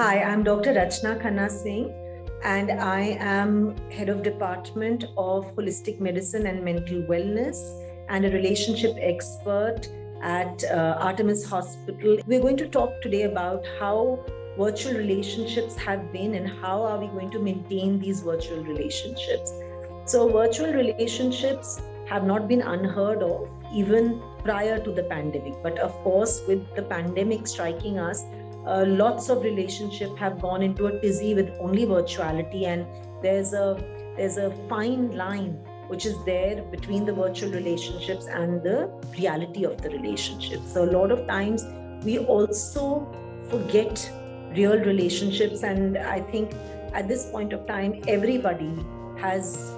Hi, I'm Dr. Rachna Singh, and I am Head of Department of Holistic Medicine and Mental Wellness and a relationship expert at Artemis Hospital. We're going to talk today about how virtual relationships have been and how are we going to maintain these virtual relationships. So, virtual relationships have not been unheard of even prior to the pandemic. But of course, with the pandemic striking us, lots of relationships have gone into a tizzy with only virtuality, and there's a fine line which is there between the virtual relationships and the reality of the relationship. So a lot of times we also forget real relationships, and I think at this point of time everybody has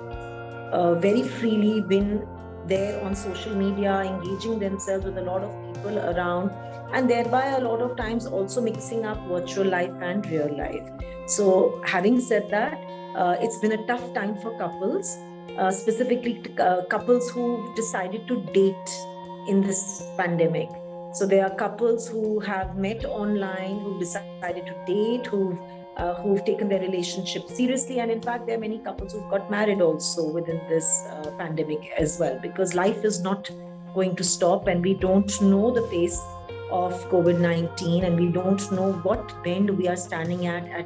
very freely been there on social media, engaging themselves with a lot of people around, and thereby a lot of times also mixing up virtual life and real life. So having said that, it's been a tough time for couples, specifically couples who've decided to date in this pandemic. So there are couples who have met online, who've decided to date, who've taken their relationship seriously, and in fact there are many couples who've got married also within this pandemic as well, because life is not going to stop, and we don't know the pace of COVID-19, and we don't know what bend we are standing at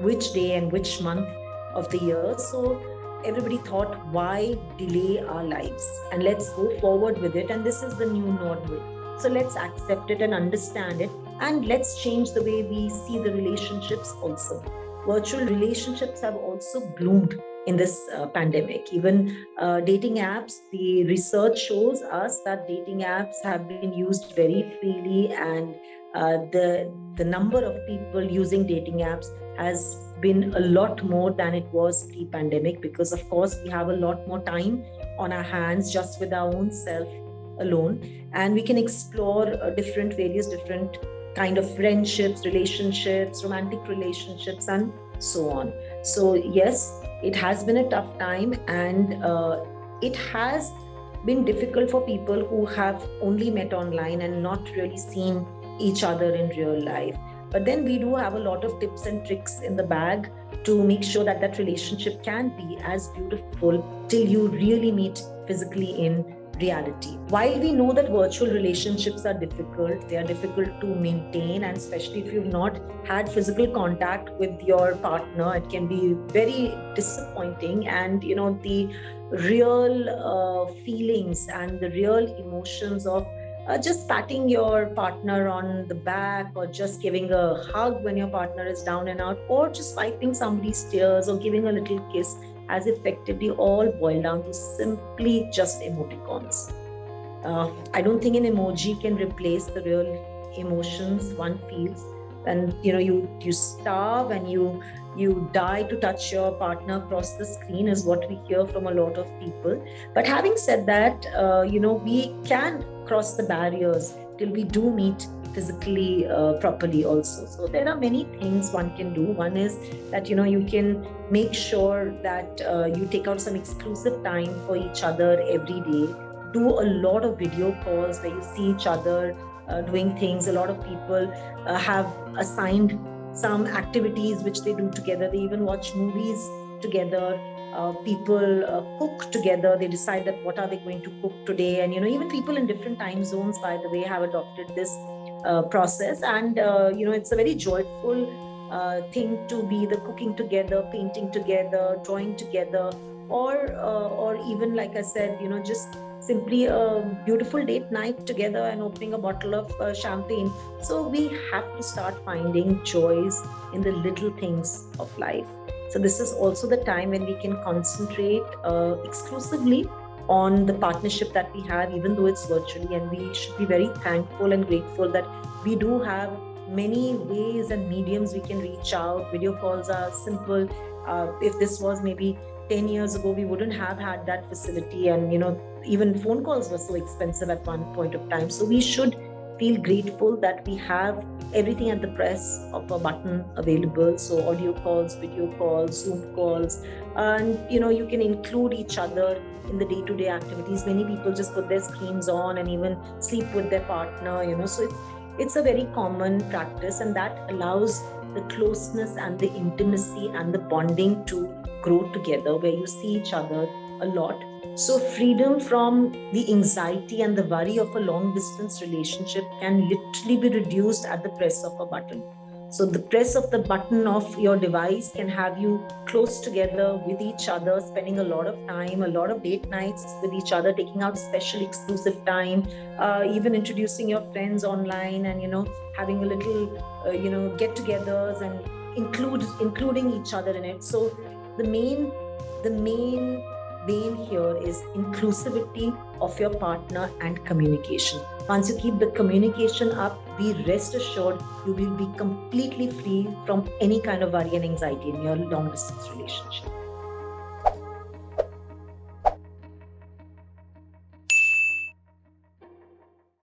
which day and which month of the year. So everybody thought, why delay our lives, and let's go forward with it, and this is the new normal. So let's accept it and understand it, and let's change the way we see the relationships also. Virtual relationships have also bloomed in this pandemic. Even dating apps, the research shows us that dating apps have been used very freely, and the number of people using dating apps has been a lot more than it was pre-pandemic, because of course we have a lot more time on our hands just with our own self alone, and we can explore various different kind of friendships, relationships, romantic relationships, and so on. So yes, it has been a tough time, and it has been difficult for people who have only met online and not really seen each other in real life. But then we do have a lot of tips and tricks in the bag to make sure that that relationship can be as beautiful till you really meet physically in reality. While we know that virtual relationships are difficult, they are difficult to maintain, and especially if you've not had physical contact with your partner, it can be very disappointing. And the real feelings and the real emotions of just patting your partner on the back, or just giving a hug when your partner is down and out, or just wiping somebody's tears, or giving a little kiss, has effectively all boiled down to simply just emoticons. I don't think an emoji can replace the real emotions one feels. And you starve and you die to touch your partner across the screen, is what we hear from a lot of people. But having said that, we can cross the barriers till we do meet physically properly also. So there are many things one can do. One is that you can make sure that you take out some exclusive time for each other every day. Do a lot of video calls where you see each other doing things. A lot of people have assigned some activities which they do together. They even watch movies together. People cook together. They decide that what are they going to cook today, and even people in different time zones, by the way, have adopted this process, and it's a very joyful thing to be the cooking together, painting together, drawing together, or even, like I said, just simply a beautiful date night together and opening a bottle of champagne. So we have to start finding joys in the little things of life. So this is also the time when we can concentrate exclusively on the partnership that we have, even though it's virtually, and we should be very thankful and grateful that we do have many ways and mediums we can reach out. Video calls are simple. If this was maybe 10 years ago, we wouldn't have had that facility, and even phone calls were so expensive at one point of time. So we should feel grateful that we have everything at the press of a button available. So audio calls, video calls, Zoom calls, and you can include each other in the day-to-day activities. Many people just put their screens on and even sleep with their partner, so it's a very common practice, and that allows the closeness and the intimacy and the bonding to grow together, where you see each other a lot. So, freedom from the anxiety and the worry of a long distance relationship can literally be reduced at the press of a button. So, the press of the button of your device can have you close together with each other, spending a lot of time, a lot of date nights with each other, taking out special exclusive time, even introducing your friends online, and having a little get togethers, and including each other in it. So the main vein here is inclusivity of your partner and communication. Once you keep the communication up, be rest assured you will be completely free from any kind of worry and anxiety in your long distance relationship.